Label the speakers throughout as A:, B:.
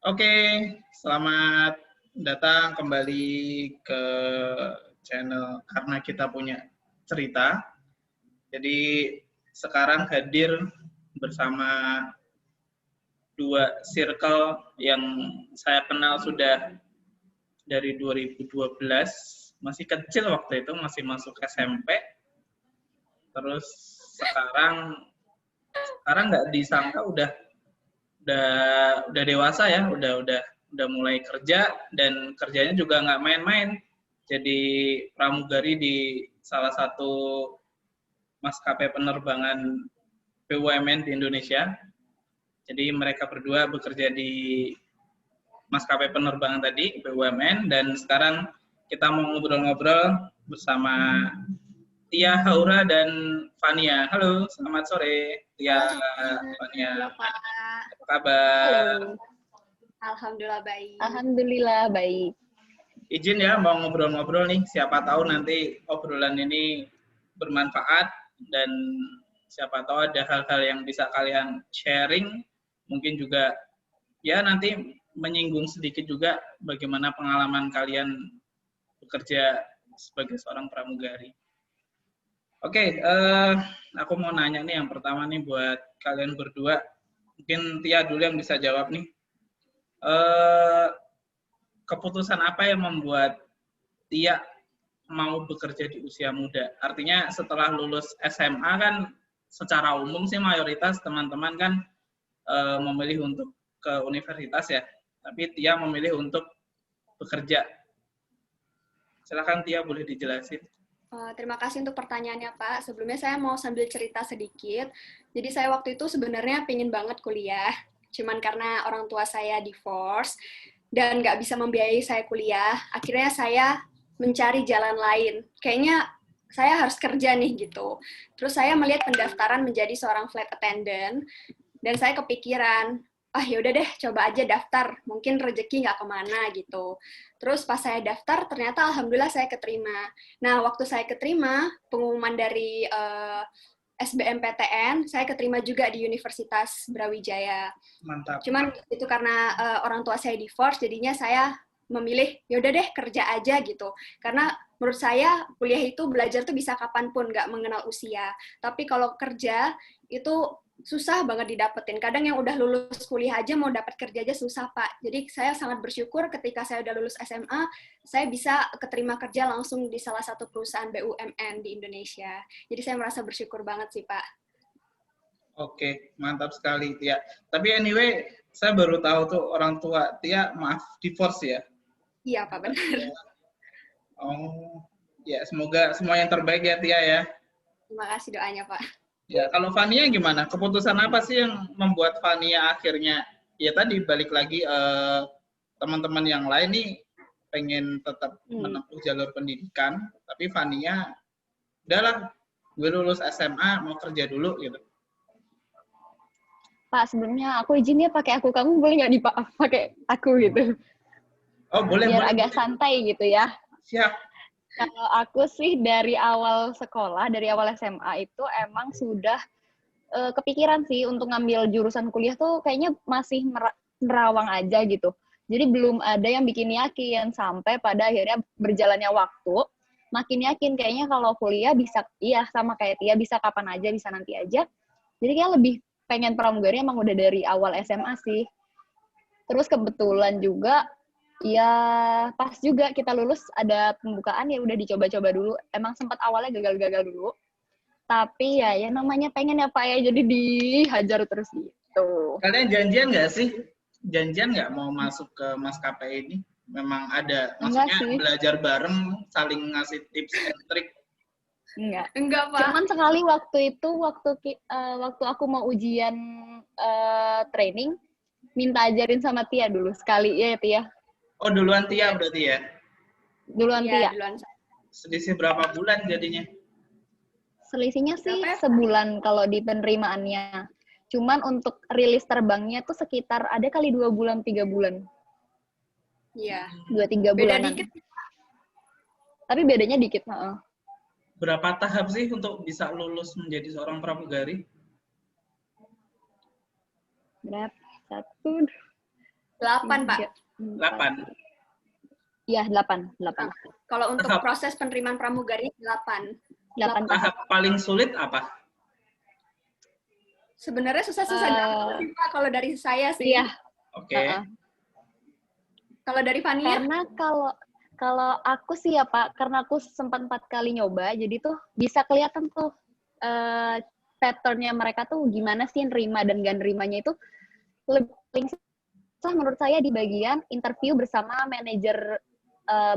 A: Oke, selamat datang kembali ke channel Karena Kita Punya Cerita. Jadi sekarang hadir bersama dua circle yang saya kenal sudah dari 2012, masih kecil waktu itu, masih masuk SMP. Terus sekarang nggak disangka udah dewasa ya, udah mulai kerja, dan kerjanya juga nggak main-main. Jadi pramugari di salah satu maskapai penerbangan BUMN di Indonesia. Jadi mereka berdua bekerja di maskapai penerbangan tadi, BUMN, dan sekarang kita mau ngobrol-ngobrol bersama Tia Haura dan Fania. Halo, selamat sore Tia, Fania.
B: Halo, Pak.
A: Apa kabar?
C: Halo.
B: Alhamdulillah baik.
C: Alhamdulillah baik.
A: Izin ya mau ngobrol-ngobrol nih, siapa tahu nanti obrolan ini bermanfaat dan siapa tahu ada hal-hal yang bisa kalian sharing, mungkin juga ya nanti menyinggung sedikit juga bagaimana pengalaman kalian bekerja sebagai seorang pramugari. Oke, aku mau nanya nih yang pertama nih buat kalian berdua, mungkin Tia dulu yang bisa jawab nih. Keputusan apa yang membuat Tia mau bekerja di usia muda? Artinya setelah lulus SMA kan secara umum sih mayoritas teman-teman kan memilih untuk ke universitas ya. Tapi Tia memilih untuk bekerja. Silakan Tia, boleh dijelasin.
B: Terima kasih untuk pertanyaannya, Pak. Sebelumnya saya mau sambil cerita sedikit. Jadi saya waktu itu sebenarnya pengen banget kuliah. Cuman karena orang tua saya divorce dan nggak bisa membiayai saya kuliah, akhirnya saya mencari jalan lain. Kayaknya saya harus kerja nih gitu. Terus saya melihat pendaftaran menjadi seorang flight attendant, dan saya kepikiran, yaudah deh, coba aja daftar, mungkin rezeki nggak kemana gitu. Terus pas saya daftar, ternyata alhamdulillah saya keterima. Nah, waktu saya keterima, pengumuman dari SBMPTN, saya keterima juga di Universitas Brawijaya.
A: Mantap.
B: Cuman itu karena orang tua saya divorce, jadinya saya memilih, yaudah deh kerja aja gitu. Karena menurut saya kuliah itu belajar tuh bisa kapanpun, nggak mengenal usia. Tapi kalau kerja itu susah banget didapetin. Kadang yang udah lulus kuliah aja mau dapat kerja aja susah, Pak. Jadi saya sangat bersyukur ketika saya udah lulus SMA, saya bisa keterima kerja langsung di salah satu perusahaan BUMN di Indonesia. Jadi saya merasa bersyukur banget sih, Pak.
A: Oke, mantap sekali Tia. Tapi anyway, saya baru tahu tuh orang tua Tia, maaf, divorce ya?
B: Iya, Pak, benar.
A: Oh, ya semoga semua yang terbaik ya Tia ya.
B: Terima kasih doanya, Pak.
A: Ya, kalau Fania gimana? Keputusan apa sih yang membuat Fania akhirnya, ya tadi balik lagi teman-teman yang lain nih pengen tetap menempuh jalur pendidikan, tapi Fania, udahlah, gue lulus SMA mau kerja dulu gitu.
C: Pak, sebelumnya aku izin ya pakai aku, kamu boleh nggak pakai aku gitu?
A: Oh, boleh.
C: Biar
A: boleh.
C: agak santai gitu ya.
A: Siap.
C: Kalau aku sih dari awal sekolah, dari awal SMA itu emang sudah kepikiran sih untuk ngambil jurusan kuliah tuh kayaknya masih nerawang aja gitu. Jadi belum ada yang bikin yakin, sampai pada akhirnya berjalannya waktu, makin yakin kayaknya kalau kuliah bisa, iya sama kayak Tia, bisa kapan aja, bisa nanti aja. Jadi kayak lebih pengen pramugari emang udah dari awal SMA sih. Terus kebetulan juga, ya pas juga kita lulus ada pembukaan, ya udah dicoba-coba dulu. Emang sempat awalnya gagal-gagal dulu. Tapi ya namanya pengen ya Pak ya, jadi dihajar terus gitu.
A: Kalian janjian nggak sih? Janjian nggak mau masuk ke maskapai ini? Memang ada, maksudnya belajar bareng, saling ngasih tips and trick?
C: Enggak Pak. Cuman sekali waktu itu, waktu aku mau ujian training, minta ajarin sama Tia dulu sekali ya Tia.
A: Oh duluan Tia berarti ya?
C: Duluan Tia.
A: Selisih berapa bulan jadinya?
C: Selisihnya sih sebulan kalau di penerimaannya. Cuman untuk rilis terbangnya tuh sekitar ada kali 2 bulan, 3 bulan.
B: Iya.
C: 2-3 bulanan.
B: Beda dikit.
C: Tapi bedanya dikit.
A: Berapa tahap sih untuk bisa lulus menjadi seorang pramugari?
C: Berapa? 1,
B: 8, Pak.
A: 8.
C: Iya, 8.
B: Kalau untuk
A: Tahap.
B: proses penerimaan pramugari 8.
C: 8
A: Tahap paling sulit apa?
B: Sebenarnya susah-susah banget sih, Pak, kalau dari saya sih.
C: Iya.
A: Oke.
B: Kalau dari Fania?
C: Karena kalau aku sih ya Pak, karena aku sempat 4 kali nyoba, jadi tuh bisa kelihatan tuh pattern-nya mereka tuh gimana sih nerima dan gak nerimanya itu lebih susah menurut saya di bagian interview bersama manajer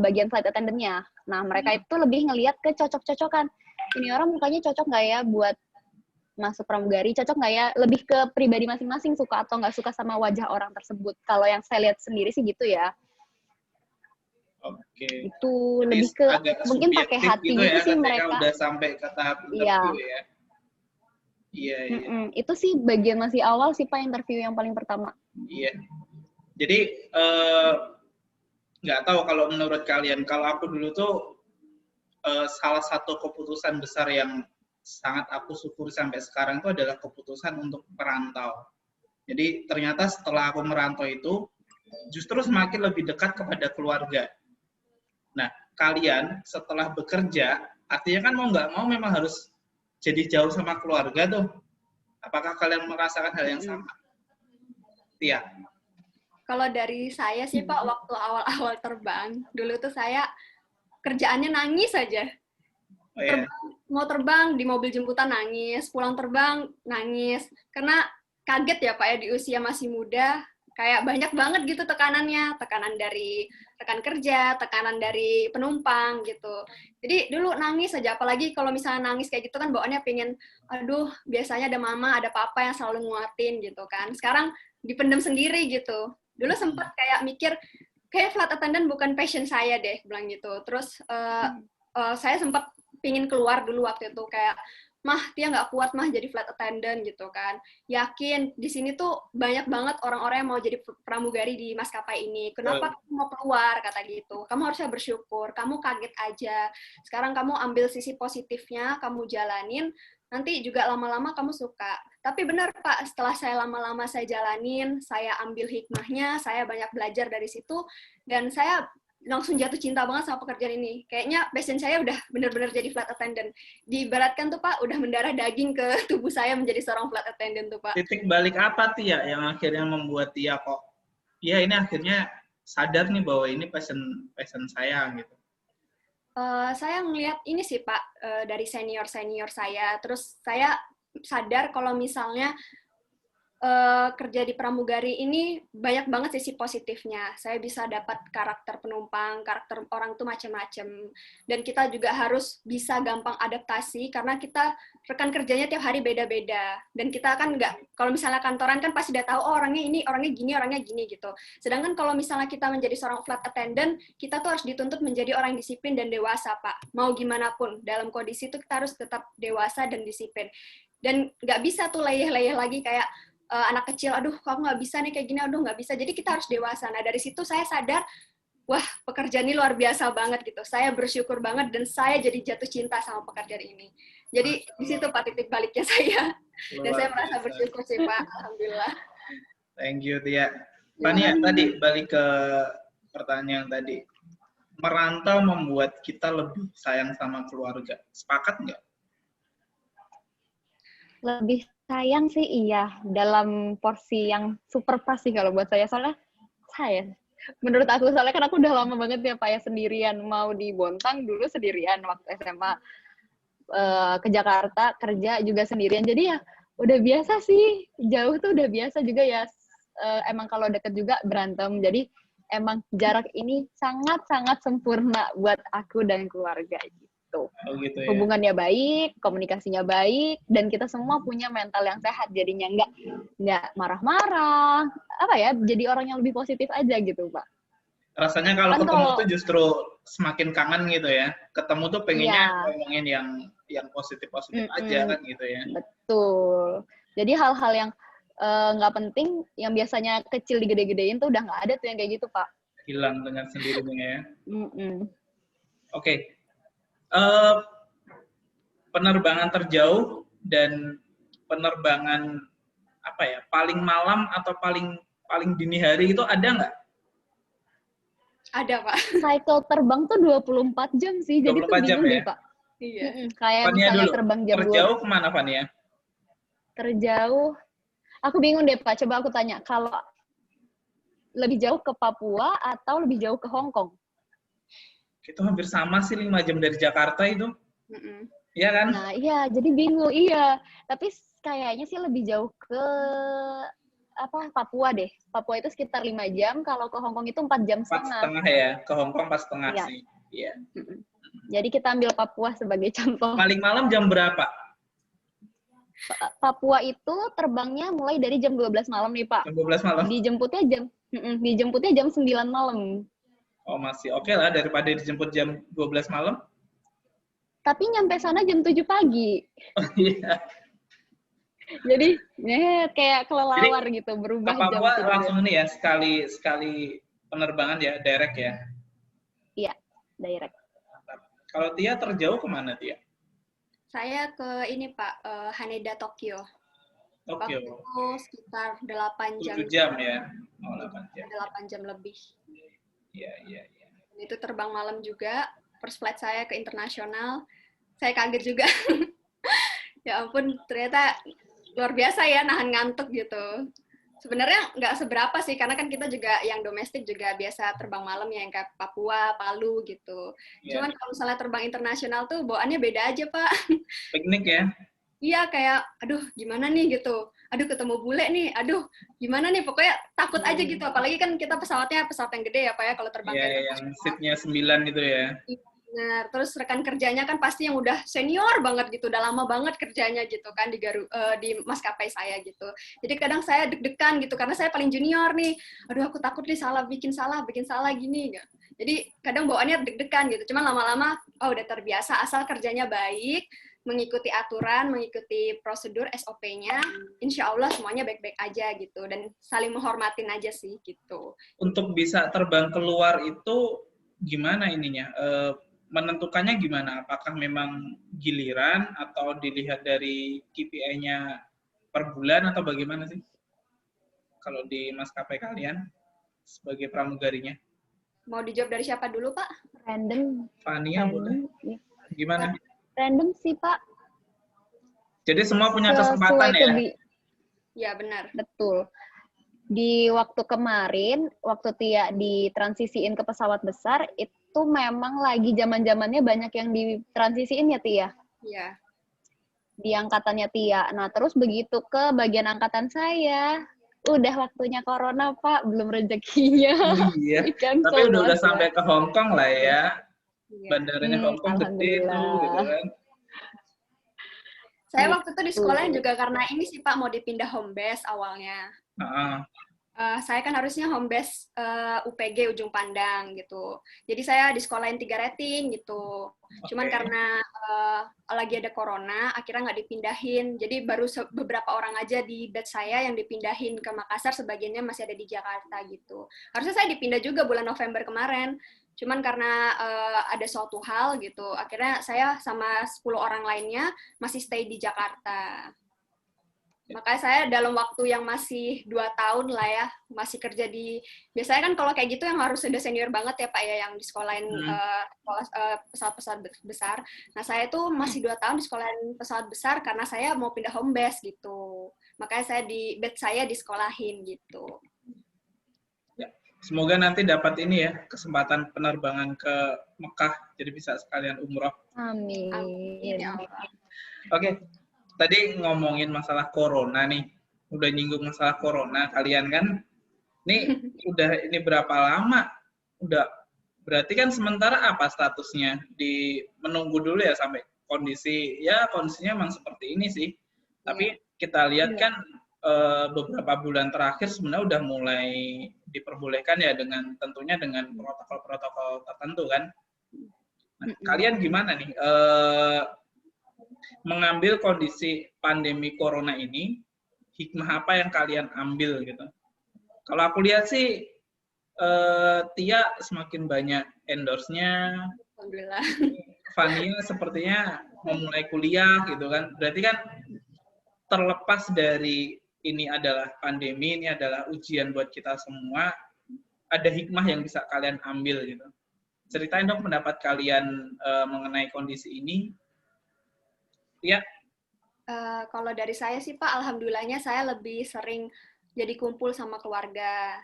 C: bagian flight attendant-nya. Nah, mereka itu lebih ngelihat ke cocok-cocokan. Ini orang mukanya cocok nggak ya buat masuk pramugari, cocok nggak ya? Lebih ke pribadi masing-masing, suka atau nggak suka sama wajah orang tersebut. Kalau yang saya lihat sendiri sih gitu ya.
A: Oke.
C: Itu
A: Jadi
C: lebih ke
A: agak
C: mungkin pakai
A: subjektif
C: hati
A: gitu
C: gitu
A: ya,
C: sih
A: ketika
C: mereka.
A: udah sampai ke tahap interview ya. Iya.
C: Itu sih bagian masih awal sih Pak, interview yang paling pertama.
A: Iya. Jadi nggak tahu kalau menurut kalian, kalau aku dulu tuh salah satu keputusan besar yang sangat aku syukuri sampai sekarang itu adalah keputusan untuk merantau. Jadi ternyata setelah aku merantau itu justru semakin lebih dekat kepada keluarga. Nah, kalian setelah bekerja, artinya kan mau nggak mau memang harus jadi jauh sama keluarga tuh. Apakah kalian merasakan hal yang sama? Tia?
B: Kalau dari saya sih Pak, waktu awal-awal terbang, dulu tuh saya kerjaannya nangis aja.
A: Oh, iya.
B: Mau terbang di mobil jemputan nangis, pulang terbang nangis. Karena kaget ya Pak ya, di usia masih muda, kayak banyak banget gitu tekanannya. Tekanan dari rekan kerja, tekanan dari penumpang gitu. Jadi dulu nangis aja, apalagi kalau misalnya nangis kayak gitu kan bawaannya pengen, aduh biasanya ada mama, ada papa yang selalu nguatin gitu kan. Sekarang dipendam sendiri gitu. Dulu sempat kayak mikir, kayak flight attendant bukan passion saya deh, bilang gitu. Terus saya sempat pingin keluar dulu waktu itu, kayak, mah, Tia nggak kuat mah jadi flight attendant gitu kan. Yakin, di sini tuh banyak banget orang-orang yang mau jadi pramugari di maskapai ini. Kenapa kamu mau keluar, kata gitu. Kamu harusnya bersyukur, kamu kaget aja. Sekarang kamu ambil sisi positifnya, kamu jalanin, nanti juga lama-lama kamu suka. Tapi benar Pak, setelah saya lama-lama saya jalanin, saya ambil hikmahnya, saya banyak belajar dari situ, dan saya langsung jatuh cinta banget sama pekerjaan ini. Kayaknya passion saya udah benar-benar jadi flight attendant. Diibaratkan tuh Pak, udah mendarah daging ke tubuh saya menjadi seorang flight attendant tuh Pak.
A: Titik balik apa Tia yang akhirnya membuat Tia kok, ya ini akhirnya sadar nih bahwa ini passion saya gitu?
B: Saya ngelihat ini sih Pak, dari senior-senior saya. Terus saya sadar kalau misalnya kerja di pramugari ini banyak banget sisi positifnya. Saya bisa dapat karakter penumpang, karakter orang tuh macam-macam. Dan kita juga harus bisa gampang adaptasi karena kita rekan kerjanya tiap hari beda-beda. Dan kita kan nggak, kalau misalnya kantoran kan pasti udah tahu, oh orangnya gini gitu. Sedangkan kalau misalnya kita menjadi seorang flight attendant, kita tuh harus dituntut menjadi orang disiplin dan dewasa, Pak. Mau gimana pun, dalam kondisi itu kita harus tetap dewasa dan disiplin. Dan nggak bisa tuh leyeh-leyeh lagi kayak, anak kecil, aduh kamu nggak bisa nih kayak gini, aduh nggak bisa. Jadi kita harus dewasa. Nah dari situ saya sadar, wah pekerjaan ini luar biasa banget gitu. Saya bersyukur banget dan saya jadi jatuh cinta sama pekerjaan ini. Jadi di situ Pak titik baliknya saya. Dan saya merasa bersyukur sih Pak, alhamdulillah.
A: Thank you Tia. Fania, tadi balik ke pertanyaan tadi. Merantau membuat kita lebih sayang sama keluarga. Sepakat nggak?
C: Lebih sayang sih iya, dalam porsi yang super pas sih kalau buat saya. Soalnya menurut aku, soalnya kan aku udah lama banget ya Pak ya sendirian. Mau di Bontang dulu sendirian waktu SMA. Ke Jakarta kerja juga sendirian. Jadi ya udah biasa sih, jauh tuh udah biasa juga ya. Emang kalau deket juga berantem. Jadi emang jarak ini sangat-sangat sempurna buat aku dan keluarga gitu. Oh, gitu ya. Hubungannya baik, komunikasinya baik, dan kita semua punya mental yang sehat. Jadinya nggak marah-marah, apa ya? Jadi orang yang lebih positif aja gitu, Pak.
A: Rasanya kalau ketemu tuh justru semakin kangen gitu ya. Ketemu tuh pengennya ngomongin yang positif-positif aja kan gitu ya.
C: Betul. Jadi hal-hal yang nggak penting, yang biasanya kecil digede-gedein tuh udah nggak ada tuh yang kayak gitu, Pak.
A: Hilang dengan sendirinya ya. Oke. Penerbangan terjauh dan penerbangan apa ya, paling malam atau paling paling dini hari itu ada nggak?
B: Ada, Pak.
C: Cycle terbang tuh 24 jam sih, jadi tuh
A: 24 jam
C: bingung
A: ya?
C: deh, Pak.
B: Iya.
C: Kayak
A: Fania
C: misalnya
A: dulu,
C: terbang jam 2
A: terjauh kemana Fania?
C: terjauh. Aku bingung deh, Pak. Coba aku tanya, kalau lebih jauh ke Papua atau lebih jauh ke Hong Kong?
A: Itu hampir sama sih, 5 jam dari Jakarta itu.
B: Mm-mm.
A: Iya kan?
C: Nah, iya, jadi bingung. Iya, tapi kayaknya sih lebih jauh ke Papua deh. Papua itu sekitar 5 jam, kalau ke Hong Kong itu 4 jam
A: 4
C: setengah.
A: setengah ya, ke Hong Kong 4 setengah
C: Iya.
A: sih. Iya.
C: Jadi kita ambil Papua sebagai contoh.
A: Paling malam jam berapa?
C: Papua itu terbangnya mulai dari jam 12 malam nih, Pak.
A: Jam 12 malam?
C: Dijemputnya jam 9 malam.
A: Oh, masih oke lah daripada dijemput jam 12 malam.
C: Tapi nyampe sana jam 7 pagi.
A: Oh iya.
C: Jadi, kayak kelelawar gitu, berubah
A: Ke
C: jam
A: Papua
C: tidurnya.
A: langsung ini ya, sekali penerbangan ya, direct ya.
C: Iya, direct.
A: Kalau Tia terjauh kemana Tia?
B: Saya ke ini, Pak, Haneda, Tokyo. Waktu
A: Tokyo.
B: itu sekitar 8 jam.
A: 7 jam ya? Oh, 8 jam.
B: 8 jam lebih.
A: Iya, iya, iya.
B: Itu terbang malam juga. First flight saya ke internasional. Saya kaget juga. Ya ampun, ternyata luar biasa ya nahan ngantuk gitu. Sebenarnya nggak seberapa sih, karena kan kita juga yang domestik juga biasa terbang malam ya, yang kayak Papua, Palu gitu.
A: Yeah.
B: Cuman kalau misalnya terbang internasional tuh bawaannya beda aja, Pak.
A: Piknik ya?
B: Iya, kayak, aduh gimana nih gitu. Aduh ketemu bule nih, aduh gimana nih, pokoknya takut aja gitu. Apalagi kan kita pesawatnya pesawat yang gede ya, Pak ya, kalau terbang
A: Iya,
B: kayak
A: yang seatnya 9 itu ya.
B: Benar, terus rekan kerjanya kan pasti yang udah senior banget gitu, udah lama banget kerjanya gitu kan di maskapai saya gitu. Jadi kadang saya deg-degan gitu karena saya paling junior nih. Aduh aku takut nih bikin salah gini. Jadi kadang bawaannya deg-degan gitu. Cuman lama-lama udah terbiasa, asal kerjanya baik, mengikuti aturan, mengikuti prosedur SOP-nya, insya Allah semuanya baik-baik aja gitu dan saling menghormatin aja sih gitu.
A: Untuk bisa terbang keluar itu gimana ininya? Menentukannya gimana? Apakah memang giliran atau dilihat dari KPI-nya per bulan atau bagaimana sih? Kalau di maskapai kalian sebagai pramugarinya?
B: Mau dijawab dari siapa dulu, Pak?
C: Random.
A: Fania boleh. Gimana?
C: Random sih, Pak.
A: Jadi semua punya kesempatan ya?
B: Ya, benar.
C: Betul. Di waktu kemarin, waktu Tia ditransisiin ke pesawat besar, itu memang lagi zaman-zamannya banyak yang ditransisiin ya, Tia?
B: Iya.
C: Di angkatannya Tia. Nah, terus begitu ke bagian angkatan saya, udah waktunya corona, Pak. Belum rezekinya.
A: Iya, tapi udah sampai ke Hong Kong lah ya. Bandaranya Hong Kong gede tuh, gitu kan.
B: Saya waktu itu di sekolah juga karena ini sih Pak, mau dipindah home base awalnya. Saya kan harusnya home base UPG Ujung Pandang gitu. Jadi saya di sekolahin 3 rating gitu. Cuman karena lagi ada corona, akhirnya nggak dipindahin. Jadi baru beberapa orang aja di batch saya yang dipindahin ke Makassar, sebagiannya masih ada di Jakarta gitu. Harusnya saya dipindah juga bulan November kemarin. Cuman karena ada suatu hal gitu, akhirnya saya sama 10 orang lainnya masih stay di Jakarta. Makanya saya dalam waktu yang masih 2 tahun lah ya, masih kerja biasanya kan kalau kayak gitu yang harus udah senior banget ya Pak ya, yang di sekolahin pesawat-pesawat besar. Nah saya tuh masih 2 tahun di sekolahin pesawat besar karena saya mau pindah home base gitu. Makanya saya batch saya disekolahin gitu.
A: Semoga nanti dapat ini ya, kesempatan penerbangan ke Mekah, jadi bisa sekalian umroh.
C: Amin.
A: Oke, tadi ngomongin masalah corona nih, udah nyinggung masalah corona, kalian kan, ini berapa lama? Udah, berarti kan sementara apa statusnya? Menunggu dulu ya sampai kondisinya memang seperti ini sih. Tapi kita lihat kan, beberapa bulan terakhir sebenarnya udah mulai diperbolehkan ya tentunya dengan protokol-protokol tertentu kan. Nah, kalian gimana nih mengambil kondisi pandemi corona ini, hikmah apa yang kalian ambil gitu? Kalau aku lihat sih Tia semakin banyak endorse-nya.
B: Alhamdulillah.
A: Fania sepertinya memulai kuliah gitu kan. Berarti kan terlepas dari ini adalah pandemi, ini adalah ujian buat kita semua, ada hikmah yang bisa kalian ambil gitu. Ceritain dong pendapat kalian mengenai kondisi ini. Ya.
B: Kalau dari saya sih Pak, alhamdulillahnya saya lebih sering jadi kumpul sama keluarga.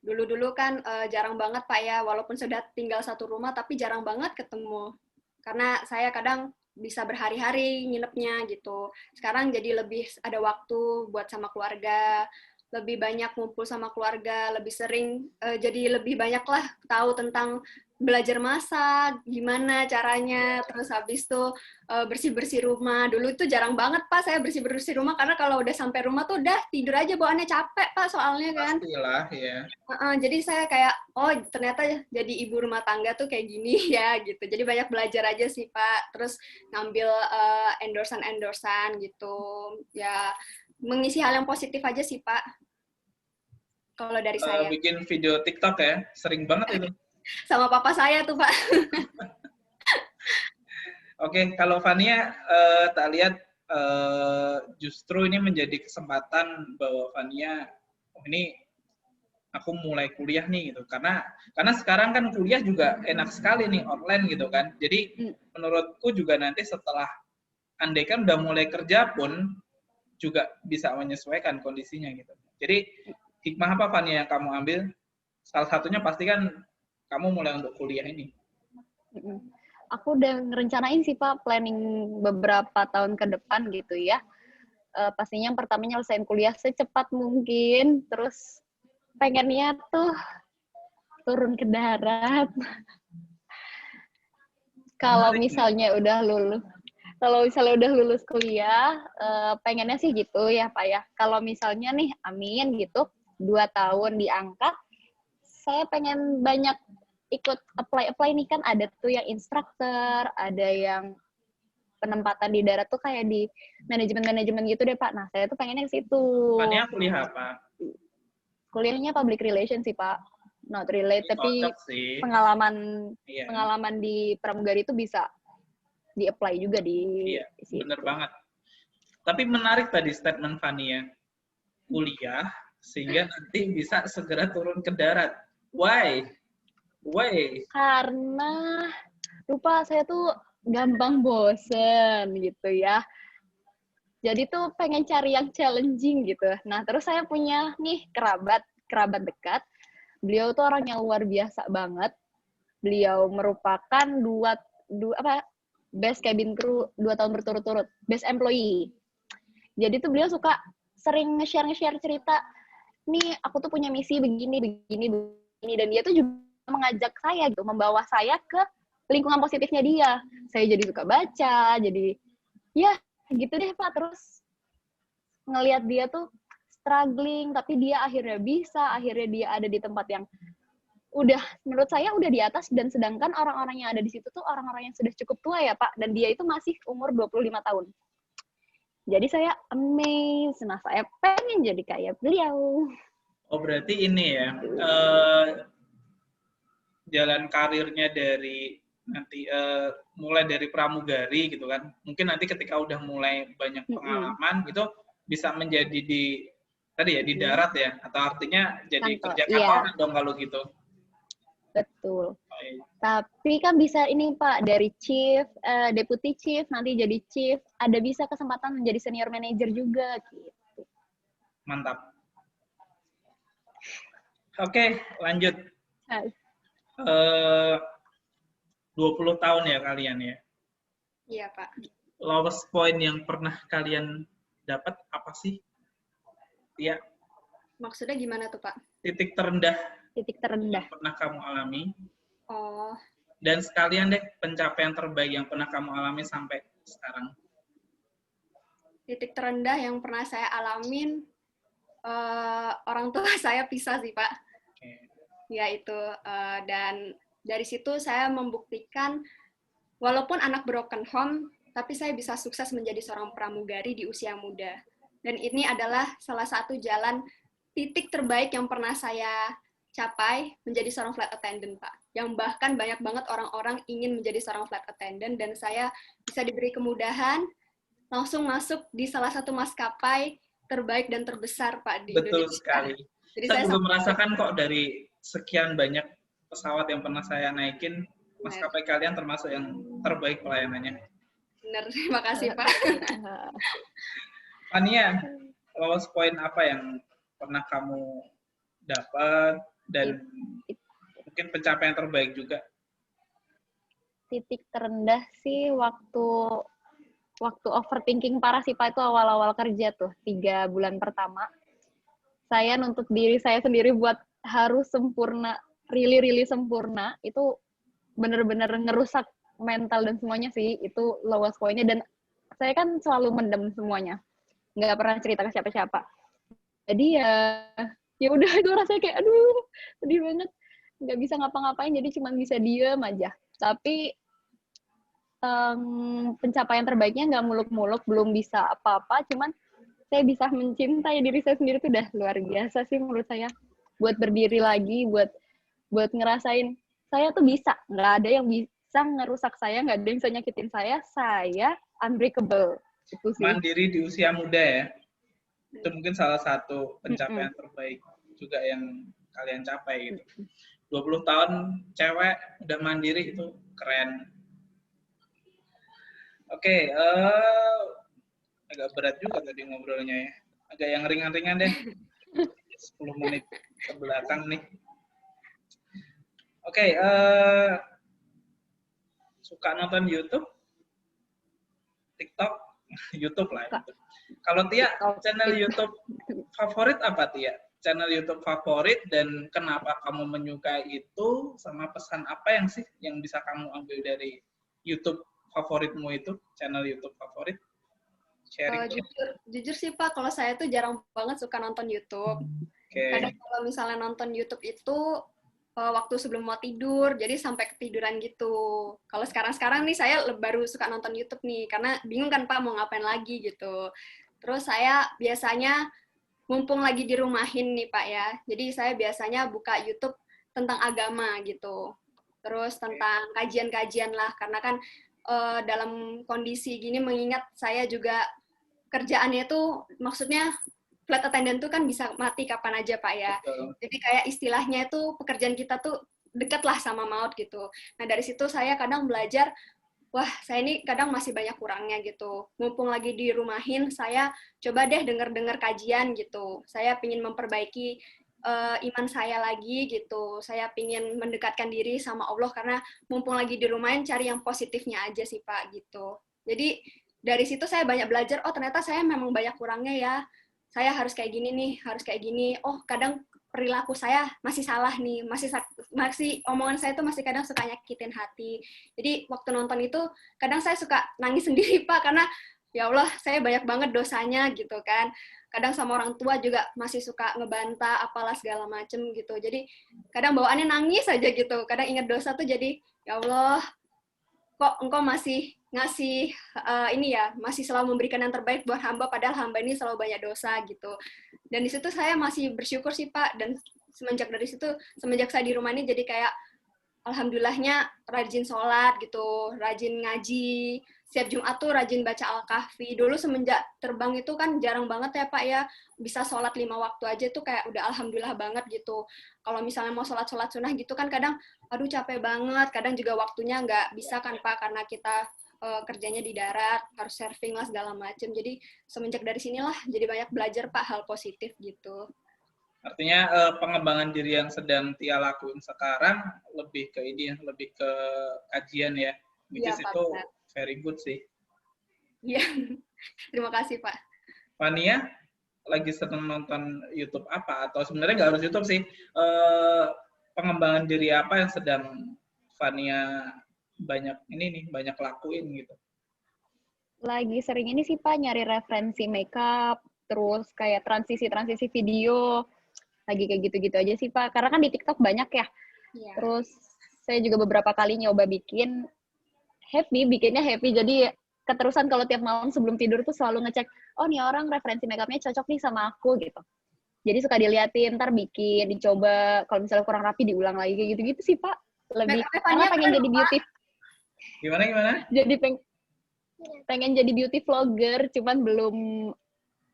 B: Dulu-dulu kan jarang banget Pak ya, walaupun sudah tinggal satu rumah, tapi jarang banget ketemu. Karena saya kadang bisa berhari-hari nginepnya gitu. Sekarang jadi lebih ada waktu buat sama keluarga, lebih banyak ngumpul sama keluarga, lebih sering, jadi lebih banyak lah tahu tentang belajar masak, gimana caranya, terus habis itu bersih-bersih rumah. Dulu itu jarang banget Pak saya bersih-bersih rumah, karena kalau udah sampai rumah tuh udah tidur aja, bawaannya capek Pak soalnya kan.
A: Pastilah ya.
B: Jadi saya kayak, oh ternyata jadi ibu rumah tangga tuh kayak gini ya gitu. Jadi banyak belajar aja sih Pak. Terus ngambil endorsan-endorsan gitu. Ya mengisi hal yang positif aja sih Pak. Kalau dari saya.
A: Bikin video TikTok ya, sering banget itu.
B: Sama papa saya tuh Pak.
A: Oke, kalau Fania tak lihat justru ini menjadi kesempatan bahwa Fania, oh ini aku mulai kuliah nih gitu. Karena sekarang kan kuliah juga enak sekali nih online gitu kan. Jadi menurutku juga nanti setelah andai kan udah mulai kerja pun juga bisa menyesuaikan kondisinya gitu. Jadi hikmah apa Fania yang kamu ambil? Salah satunya pasti kan kamu mulai untuk kuliah ini.
C: Aku udah ngerencanain sih Pak, planning beberapa tahun ke depan gitu ya. Pastinya yang pertama nyelesain kuliah secepat mungkin, terus pengennya tuh turun ke darat. Kalau misalnya udah lulus kuliah, pengennya sih gitu ya Pak ya. Kalau misalnya nih, amin gitu, 2 tahun diangkat, saya pengen banyak ikut apply nih, kan ada tuh yang instruktur, ada yang penempatan di darat tuh kayak di manajemen gitu deh Pak. Nah saya tuh pengennya ke situ.
A: Fania kuliah apa?
C: Kuliahnya public relation sih Pak, not relate, tapi pengalaman di pramugari itu bisa di-apply juga di situ.
A: Bener banget. Tapi menarik tadi statement Fania, kuliah sehingga nanti bisa segera turun ke darat. Why?
C: Karena lupa, saya tuh gampang bosen gitu ya. Jadi tuh pengen cari yang challenging gitu. Nah, terus saya punya nih kerabat dekat. Beliau tuh orang yang luar biasa banget. Beliau merupakan best cabin crew 2 tahun berturut-turut, best employee. Jadi tuh beliau suka sering nge-share cerita, nih aku tuh punya misi begini, dan dia tuh juga mengajak saya gitu, membawa saya ke lingkungan positifnya dia. Saya jadi suka baca, jadi ya gitu deh Pak. Terus ngelihat dia tuh struggling, tapi dia akhirnya dia ada di tempat yang udah menurut saya udah di atas, dan sedangkan orang-orang yang ada di situ tuh orang-orang yang sudah cukup tua ya Pak, dan dia itu masih umur 25 tahun. Jadi saya amazed, nah saya pengen jadi kayak beliau.
A: Oh berarti ini ya, jalan karirnya dari nanti mulai dari pramugari gitu kan, mungkin nanti ketika udah mulai banyak pengalaman gitu bisa menjadi di darat ya, atau artinya jadi kerja kantoran dong kalau gitu.
C: Betul. Tapi kan bisa ini Pak, dari chief, deputy chief, nanti jadi chief, ada bisa kesempatan menjadi senior manager juga gitu.
A: Mantap. Oke, lanjut. 20 tahun ya kalian ya?
B: Iya Pak.
A: Lowest point yang pernah kalian dapat apa sih? Iya.
B: Maksudnya gimana tuh Pak?
A: Titik terendah
C: yang
A: pernah kamu alami.
B: Oh.
A: Dan sekalian deh pencapaian terbaik yang pernah kamu alami sampai sekarang.
B: Titik terendah yang pernah saya alamin, orang tua saya pisah sih Pak.
A: Okay.
B: Ya itu, dan dari situ saya membuktikan walaupun anak broken home, tapi saya bisa sukses menjadi seorang pramugari di usia muda. Dan ini adalah salah satu jalan titik terbaik yang pernah saya capai, menjadi seorang flight attendant, Pak. Yang bahkan banyak banget orang-orang ingin menjadi seorang flight attendant, dan saya bisa diberi kemudahan langsung masuk di salah satu maskapai terbaik dan terbesar Pak di
A: Betul
B: Indonesia.
A: sekali.
B: Jadi
A: Saya juga
B: sangat
A: merasakan kok dari sekian banyak pesawat yang pernah saya naikin, maskapai kalian termasuk yang terbaik pelayanannya.
B: benar. Terima kasih Pak.
A: Fania, lowest point apa yang pernah kamu dapat dan mungkin pencapaian terbaik juga?
C: Titik terendah sih waktu overthinking parah sih Pak, itu awal-awal kerja tuh 3 bulan pertama. Saya nuntut diri saya sendiri buat harus sempurna, really sempurna. Itu bener-bener ngerusak mental dan semuanya sih. Itu lowest point-nya, dan saya kan selalu mendem semuanya, nggak pernah cerita ke siapa-siapa. Jadi ya udah, itu rasanya kayak aduh sedih banget, nggak bisa ngapa-ngapain, jadi cuma bisa diem aja. Tapi pencapaian terbaiknya nggak muluk-muluk, belum bisa apa-apa, cuman saya bisa mencintai diri saya sendiri, itu udah luar biasa sih menurut saya. Buat berdiri lagi, buat ngerasain saya tuh bisa, nggak ada yang bisa ngerusak saya, nggak ada yang bisa nyakitin saya unbreakable. Itu sih.
A: Mandiri di usia muda ya, itu mungkin salah satu pencapaian terbaik juga yang kalian capai gitu. 20 tahun cewek udah mandiri, itu keren. Oke, agak berat juga tadi ngobrolnya ya. Agak yang ringan-ringan deh. 10 menit ke belakang nih. Oke, suka nonton YouTube? TikTok? YouTube lah. YouTube. Kalau Tia, channel YouTube favorit apa Tia? Channel YouTube favorit, dan kenapa kamu menyukai itu, sama pesan apa yang bisa kamu ambil dari YouTube favoritmu itu, channel YouTube favorit? Sharing.
B: Jujur sih Pak, kalau saya tuh jarang banget suka nonton YouTube. Kadang kalau misalnya nonton YouTube itu waktu sebelum mau tidur, jadi sampai ketiduran gitu. Kalau sekarang nih saya baru suka nonton YouTube nih, karena bingung kan Pak mau ngapain lagi gitu. Terus saya biasanya mumpung lagi di rumahin nih Pak ya, jadi saya biasanya buka YouTube tentang agama gitu. Terus tentang kajian-kajian lah, karena kan dalam kondisi gini, mengingat saya juga kerjaannya tuh maksudnya flight attendant tuh kan bisa mati kapan aja Pak ya. Jadi kayak istilahnya itu pekerjaan kita tuh dekat lah sama maut gitu. Nah dari situ saya kadang belajar, wah saya ini kadang masih banyak kurangnya gitu. Mumpung lagi di rumahin, saya coba deh denger-denger kajian gitu. Saya pingin memperbaiki iman saya lagi gitu. Saya pingin mendekatkan diri sama Allah, karena mumpung lagi di rumahin, cari yang positifnya aja sih Pak gitu. Jadi dari situ saya banyak belajar, oh ternyata saya memang banyak kurangnya ya. Saya harus kayak gini nih, harus kayak gini. Oh kadang perilaku saya masih salah nih, masih omongan saya tuh masih kadang suka nyakitin hati. Jadi waktu nonton itu kadang saya suka nangis sendiri Pak, karena ya Allah saya banyak banget dosanya gitu kan. Kadang sama orang tua juga masih suka ngebantah apalah segala macem gitu. Jadi kadang bawaannya nangis aja gitu. Kadang ingat dosa tuh jadi ya Allah, kok engkau masih ngasih ini ya, masih selalu memberikan yang terbaik buat hamba, padahal hamba ini selalu banyak dosa gitu. Dan di situ saya masih bersyukur sih Pak, dan semenjak saya di rumah ini jadi kayak alhamdulillahnya rajin sholat gitu, rajin ngaji, setiap Jumat tuh rajin baca Al-Kahfi. Dulu semenjak terbang itu kan jarang banget ya Pak ya, bisa sholat 5 waktu aja tuh kayak udah alhamdulillah banget gitu. Kalau misalnya mau sholat sunnah gitu kan kadang aduh capek banget, kadang juga waktunya nggak bisa kan Pak, karena kita kerjanya di darat, harus surfing lah segala macem. Jadi semenjak dari sinilah jadi banyak belajar Pak hal positif gitu.
A: Artinya pengembangan diri yang sedang Tia lakuin sekarang lebih ke ini ya, lebih ke kajian ya. Which is itu very good sih.
B: Iya, terima kasih Pak.
A: Fania, lagi seneng nonton YouTube apa? Atau sebenarnya nggak harus YouTube sih, pengembangan diri apa yang sedang Fania banyak lakuin gitu?
C: Lagi sering ini sih Pak, nyari referensi makeup, terus kayak transisi video, lagi kayak gitu-gitu aja sih Pak. Karena kan di TikTok banyak ya. Yeah. Terus saya juga beberapa kali nyoba bikinnya happy. Jadi keterusan kalau tiap malam sebelum tidur tuh selalu ngecek, oh nih orang referensi makeupnya cocok nih sama aku gitu. Jadi suka diliatin, ntar bikin, dicoba. Kalau misalnya kurang rapi diulang lagi kayak gitu-gitu sih Pak. Lebih karena pengen jadi beauty.
A: Gimana?
C: Jadi pengen jadi beauty vlogger, cuman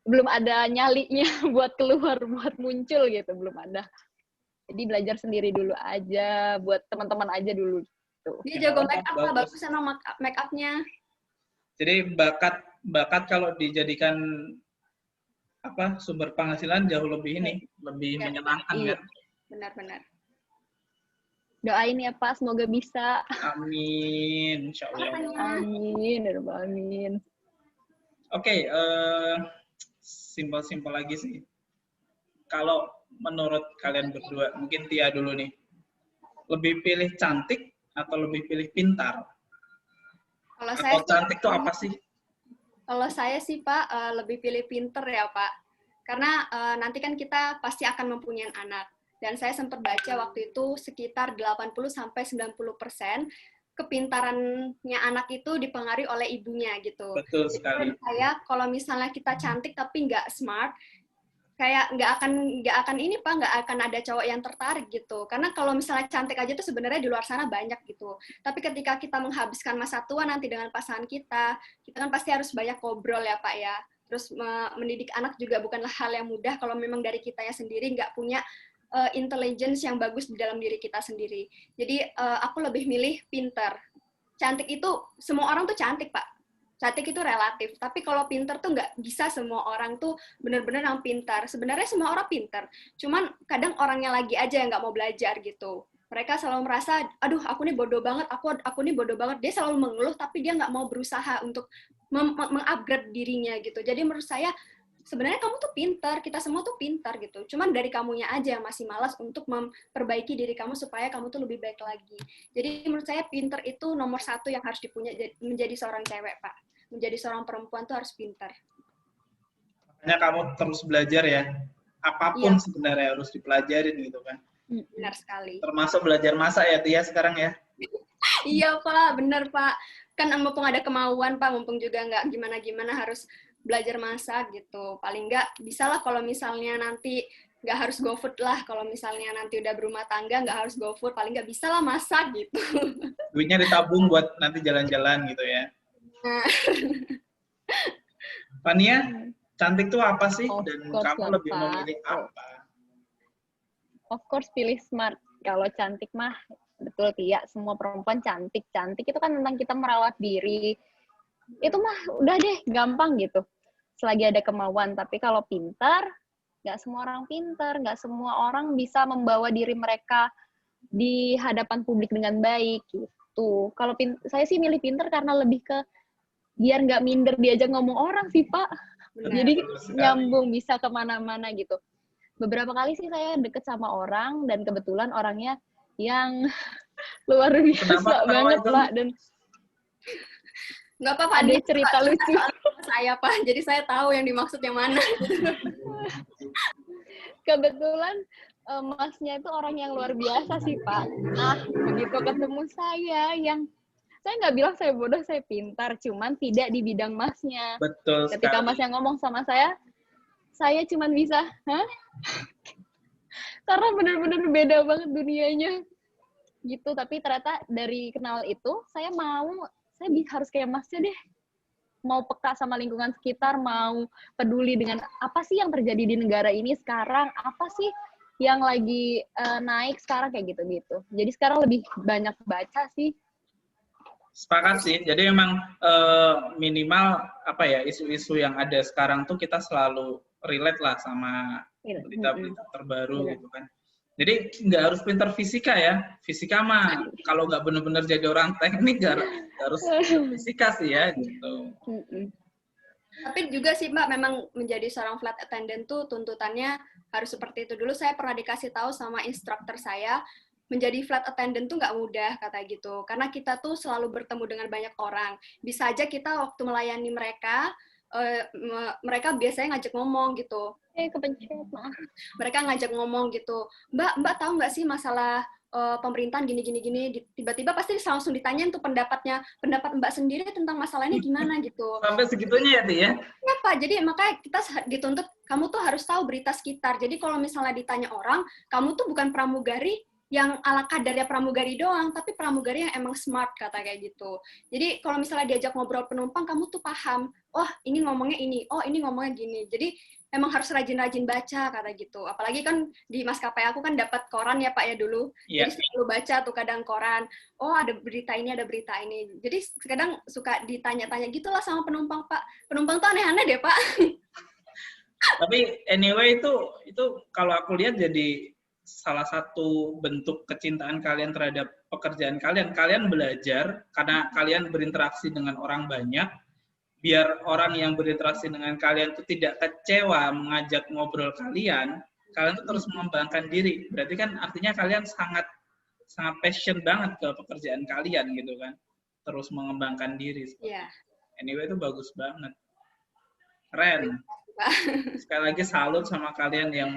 C: belum ada nyalinya buat keluar, buat muncul gitu, belum ada. Jadi belajar sendiri dulu aja, buat teman-teman aja dulu gitu.
B: Dia jago make up lah, bagus emang make up-nya.
A: Jadi bakat kalau dijadikan sumber penghasilan jauh lebih lebih menyenangkan kan.
B: Benar-benar.
C: Doain ya Pak, semoga bisa.
A: Amin, insya Allah.
C: Amin, amin.
A: Oke, simpel-simpel lagi sih. Kalau menurut kalian berdua, mungkin Tia dulu nih, lebih pilih cantik atau lebih pilih pintar?
B: Kalau
A: atau cantik itu apa sih?
B: Kalau saya sih Pak, lebih pilih pinter ya Pak. Karena nanti kan kita pasti akan mempunyai anak. Dan saya sempat baca waktu itu sekitar 80-90% kepintarannya anak itu dipengaruhi oleh ibunya gitu.
A: Betul sekali.
B: Jadi saya kalau misalnya kita cantik tapi nggak smart, kayak nggak akan ini Pak, nggak akan ada cowok yang tertarik gitu. Karena kalau misalnya cantik aja tuh sebenarnya di luar sana banyak gitu. Tapi ketika kita menghabiskan masa tua nanti dengan pasangan kita kan pasti harus banyak ngobrol ya Pak ya. Terus mendidik anak juga bukanlah hal yang mudah kalau memang dari kitanya sendiri nggak punya intelligence yang bagus di dalam diri kita sendiri. Jadi aku lebih milih pinter. Cantik itu semua orang tuh cantik Pak. Cantik itu relatif, tapi kalau pinter tuh nggak bisa semua orang tuh benar-benar yang pintar. Sebenarnya semua orang pintar, cuman kadang orangnya lagi aja yang nggak mau belajar gitu. Mereka selalu merasa, aduh aku nih bodoh banget, aku nih bodoh banget. Dia selalu mengeluh, tapi dia nggak mau berusaha untuk mengupgrade dirinya gitu. Jadi menurut saya, sebenarnya kamu tuh pintar, kita semua tuh pintar gitu. Cuman dari kamunya aja yang masih malas untuk memperbaiki diri kamu supaya kamu tuh lebih baik lagi. Jadi menurut saya pintar itu nomor 1 yang harus dipunya menjadi seorang cewek, Pak. Menjadi seorang perempuan tuh harus pintar.
A: Makanya kamu terus belajar ya. Apapun sebenarnya harus dipelajarin gitu kan.
B: Benar sekali.
A: Termasuk belajar masak ya Tia sekarang ya.
B: Iya Pak, benar Pak. Kan mumpung ada kemauan Pak, mumpung juga nggak gimana-gimana harus belajar masak gitu. Paling nggak bisa lah kalau misalnya nanti nggak harus GoFood lah. Kalau misalnya nanti udah berumah tangga nggak harus GoFood, paling nggak bisa lah masak gitu.
A: Duitnya ditabung buat nanti jalan-jalan gitu ya. Fania, cantik tuh apa sih? Dan kamu lebih memilih apa?
C: Of course pilih smart. Kalau cantik mah betul Tia, semua perempuan cantik. Cantik itu kan tentang kita merawat diri. Itu mah udah deh, gampang gitu. Selagi ada kemauan. Tapi kalau pintar, nggak semua orang pintar. Nggak semua orang bisa membawa diri mereka di hadapan publik dengan baik gitu. Kalau saya sih milih pintar karena lebih ke biar nggak minder diajak ngomong orang sih Pak. Benar. Jadi nyambung bisa kemana-mana gitu. Beberapa kali sih saya deket sama orang dan kebetulan orangnya yang luar biasa banget Pak. Dan
B: nggak apa-apa,
C: ada cerita lucu
B: saya Pak, jadi saya tahu yang dimaksud yang mana.
C: Kebetulan masnya itu orang yang luar biasa sih Pak. Nah begitu ketemu saya yang saya nggak bilang saya bodoh, saya pintar, cuman tidak di bidang masnya.
A: Betul.
C: Ketika masnya ngomong sama saya cuman bisa, karena benar-benar beda banget dunianya, gitu. Tapi ternyata dari kenal itu, saya harus kayak masnya deh. Mau peka sama lingkungan sekitar, mau peduli dengan apa sih yang terjadi di negara ini sekarang, apa sih yang lagi naik sekarang, kayak gitu-gitu. Jadi sekarang lebih banyak baca sih.
A: Sepakat sih. Jadi memang minimal isu-isu yang ada sekarang tuh kita selalu relate lah sama berita-berita terbaru gitu kan. Jadi nggak harus pintar fisika ya. Fisika mah kalau nggak benar-benar jadi orang teknik nggak harus fisika sih ya gitu.
B: Tapi juga sih Mbak, memang menjadi seorang flight attendant tuh tuntutannya harus seperti itu. Dulu saya pernah dikasih tahu sama instruktur saya, menjadi flight attendant tuh nggak mudah, kata gitu. Karena kita tuh selalu bertemu dengan banyak orang. Bisa aja kita waktu melayani mereka, mereka biasanya ngajak ngomong gitu.
C: Kepencet, maaf.
B: Mereka ngajak ngomong gitu. Mbak tahu nggak sih masalah pemerintahan gini. Tiba-tiba pasti langsung ditanyain tuh pendapat Mbak sendiri tentang masalah ini gimana gitu.
A: Sampai segitunya ya, Ti ya?
B: Iya, Pak. Jadi makanya kita dituntut, kamu tuh harus tahu berita sekitar. Jadi kalau misalnya ditanya orang, kamu tuh bukan pramugari, yang ala kadarnya pramugari doang, tapi pramugari yang emang smart, kata kayak gitu. Jadi kalau misalnya diajak ngobrol penumpang, kamu tuh paham, oh ini ngomongnya ini, oh ini ngomongnya gini. Jadi emang harus rajin-rajin baca, kata gitu. Apalagi kan di maskapai aku kan dapat koran ya Pak ya dulu.
A: Iya.
B: Jadi selalu baca tuh kadang koran, oh ada berita ini, ada berita ini. Jadi kadang suka ditanya-tanya gitu lah sama penumpang, Pak. Penumpang tuh aneh-aneh deh, Pak.
A: Tapi anyway itu kalau aku lihat jadi salah satu bentuk kecintaan kalian terhadap pekerjaan kalian. Kalian belajar karena kalian berinteraksi dengan orang banyak, biar orang yang berinteraksi dengan kalian itu tidak kecewa mengajak ngobrol kalian tuh terus mengembangkan diri. Berarti kan artinya kalian sangat passion banget ke pekerjaan kalian gitu kan. Terus mengembangkan diri.
B: Iya.
A: Anyway itu bagus banget. Keren. Sekali lagi salut sama kalian yang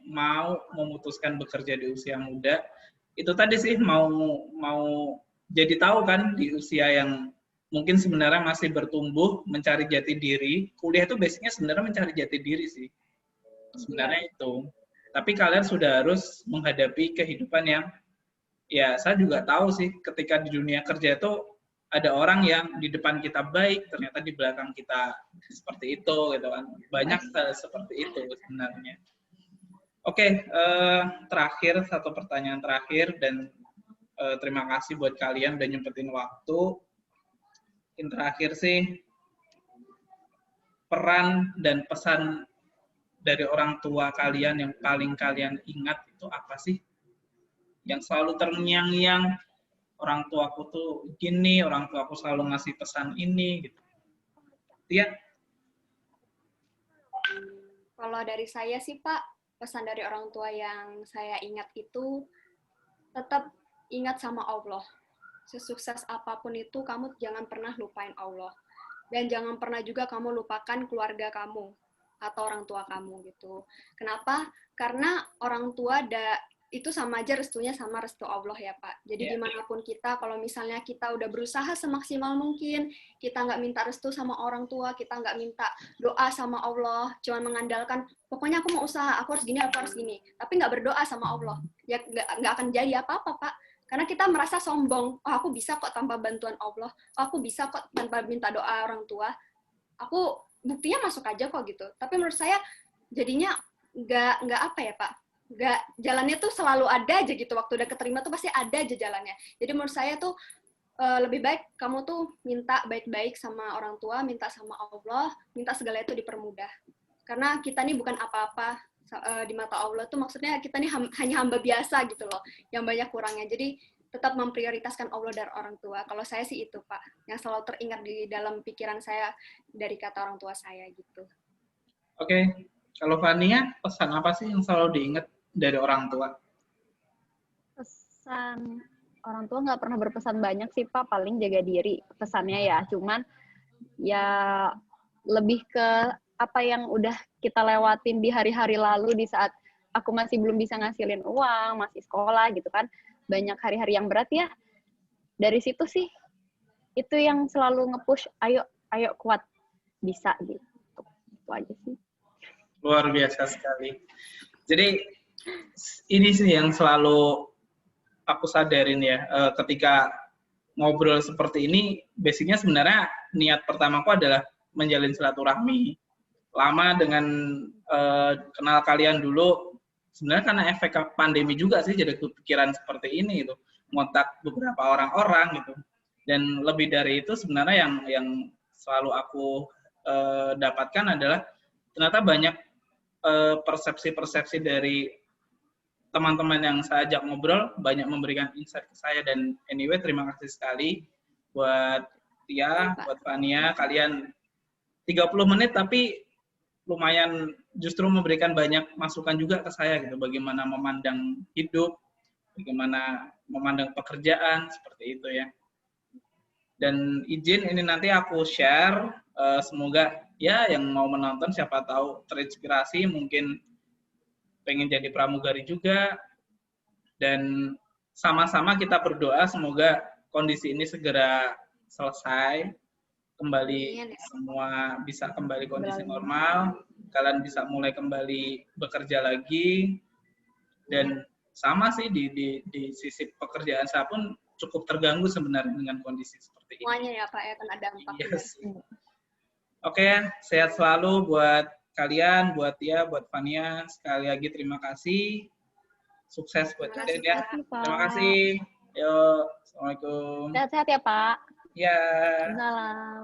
A: mau memutuskan bekerja di usia muda. Itu tadi sih mau jadi tahu kan di usia yang mungkin sebenarnya masih bertumbuh, mencari jati diri. Kuliah itu basicnya sebenarnya mencari jati diri sih. Sebenarnya itu. Tapi kalian sudah harus menghadapi kehidupan yang, ya saya juga tahu sih ketika di dunia kerja itu ada orang yang di depan kita baik, ternyata di belakang kita seperti itu, gitu kan. Banyak seperti itu sebenarnya. Oke, terakhir, satu pertanyaan terakhir, dan terima kasih buat kalian udah nyempetin waktu. Yang terakhir sih, peran dan pesan dari orang tua kalian yang paling kalian ingat itu apa sih? Yang selalu terngiang-ngiang, orang tuaku tuh gini, orang tuaku selalu ngasih pesan ini, gitu. Iya?
B: Kalau dari saya sih Pak, pesan dari orang tua yang saya ingat itu tetap ingat sama Allah. Sesukses apapun itu, kamu jangan pernah lupain Allah. Dan jangan pernah juga kamu lupakan keluarga kamu atau orang tua kamu gitu. Kenapa? Karena orang tua itu sama aja restunya sama restu Allah ya Pak. Jadi dimanapun kita, kalau misalnya kita udah berusaha semaksimal mungkin, kita nggak minta restu sama orang tua, kita nggak minta doa sama Allah, cuma mengandalkan, pokoknya aku mau usaha, aku harus gini, tapi nggak berdoa sama Allah, ya nggak akan jadi apa-apa Pak. Karena kita merasa sombong, oh aku bisa kok tanpa bantuan Allah, oh aku bisa kok tanpa minta doa orang tua, aku buktinya masuk aja kok gitu. Tapi menurut saya jadinya nggak apa ya Pak, nggak, jalannya tuh selalu ada aja gitu, waktu udah keterima tuh pasti ada aja jalannya. Jadi menurut saya tuh lebih baik kamu tuh minta baik-baik sama orang tua, minta sama Allah, minta segala itu dipermudah. Karena kita nih bukan apa-apa di mata Allah tuh, maksudnya kita nih hanya hamba biasa gitu loh, yang banyak kurangnya. Jadi tetap memprioritaskan Allah dari orang tua. Kalau saya sih itu Pak, yang selalu teringat di dalam pikiran saya dari kata orang tua saya gitu.
A: Oke. Kalau Fania, pesan apa sih yang selalu diingat dari orang tua?
C: Pesan orang tua nggak pernah berpesan banyak sih Pak, paling jaga diri pesannya ya. Cuman ya lebih ke apa yang udah kita lewatin di hari-hari lalu, di saat aku masih belum bisa ngasilin uang, masih sekolah gitu kan. Banyak hari-hari yang berat ya. Dari situ sih, itu yang selalu nge-push, ayo kuat, bisa gitu. Itu aja sih.
A: Luar biasa sekali. Jadi ini sih yang selalu aku sadarin ya, ketika ngobrol seperti ini, basicnya sebenarnya niat pertamaku adalah menjalin silaturahmi. Lama dengan kenal kalian dulu, sebenarnya karena efek pandemi juga sih jadi kepikiran seperti ini gitu, ngontak beberapa orang-orang gitu. Dan lebih dari itu sebenarnya yang selalu aku dapatkan adalah ternyata banyak persepsi-persepsi dari teman-teman yang saya ajak ngobrol, banyak memberikan insight ke saya. Dan anyway, terima kasih sekali buat Tia, buat Fania, kalian 30 menit tapi lumayan justru memberikan banyak masukan juga ke saya gitu, bagaimana memandang hidup, bagaimana memandang pekerjaan, seperti itu ya. Dan izin ini nanti aku share, semoga ya yang mau menonton siapa tahu terinspirasi, mungkin pengen jadi pramugari juga, dan sama-sama kita berdoa semoga kondisi ini segera selesai, kembali semua bisa kembali kondisi normal, kalian bisa mulai kembali bekerja lagi, dan sama sih di sisi pekerjaan saya pun cukup terganggu sebenarnya dengan kondisi seperti ini.
B: Semuanya ya Pak ya kena dampak.
A: Yes. Oke, sehat selalu buat kalian, buat Tia, buat Fania. Sekali lagi terima kasih. Sukses buat
B: Terima
A: kalian
B: kasih,
A: ya.
B: Pak.
A: Terima kasih. Yo, assalamualaikum.
C: Sehat-sehat ya Pak.
A: Ya.
C: Salam.